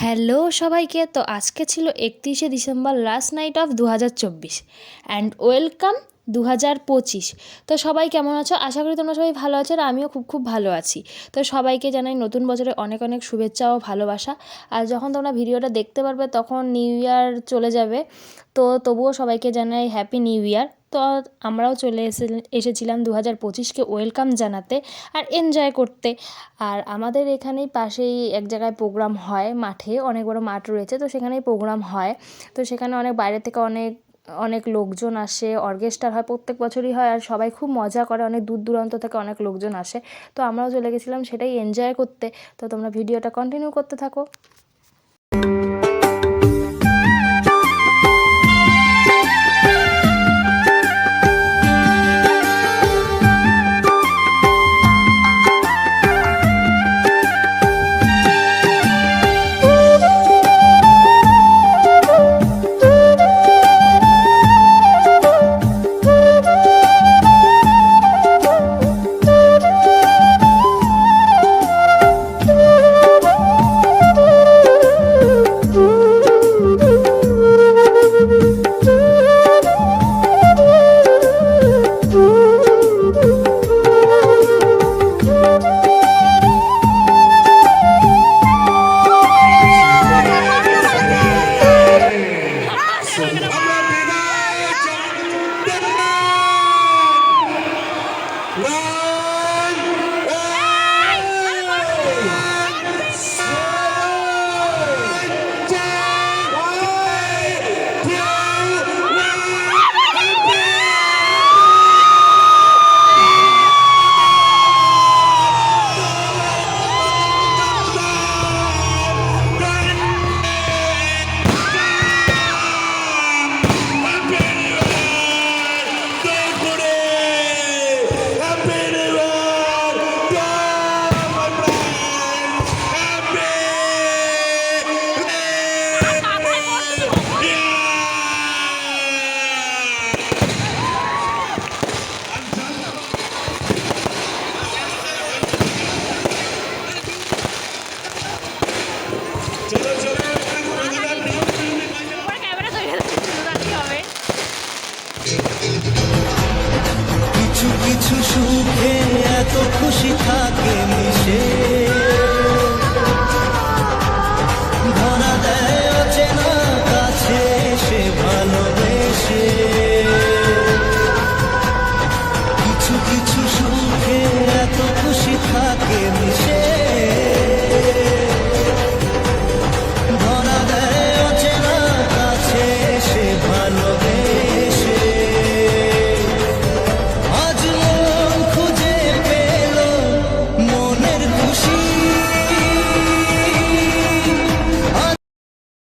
Hello সবাইকে। তো আজকে ছিল 31শে December, last night of 2024 and welcome 2025। তো সবাই কেমন আছো? আশা করি তোমরা সবাই ভালো আছো, আর আমিও খুব খুব ভালো আছি। তো সবাইকে জানাই নতুন বছরে অনেক অনেক শুভেচ্ছা ও ভালোবাসা। আর যখন তোমরা ভিডিওটা দেখতে পারবে তখন নিউ ইয়ার চলে যাবে, তো তবুও সবাইকে জানাই হ্যাপি নিউ ইয়ার। তো আমরাও চলে এসেছিলাম 2025কে ওয়েলকাম জানাতে আর এনজয় করতে। আর আমাদের এখানেই পাশেই এক জায়গায় প্রোগ্রাম হয়, মাঠে অনেক বড় মাঠ রয়েছে, তো সেখানেই প্রোগ্রাম হয়। তো সেখানে অনেক বাইরে থেকে অনেক অনেক লোকজন আসে, অর্কেস্ট্রা হয়, প্রত্যেক বছরই হয়, আর সবাই খুব মজা করে, অনেক দূর দূরান্ত থেকে অনেক লোকজন আসে। তো আমরাও চলে গেছিলাম সেটাই এনজয় করতে। তো তোমরা ভিডিওটা কন্টিনিউ করতে থাকো।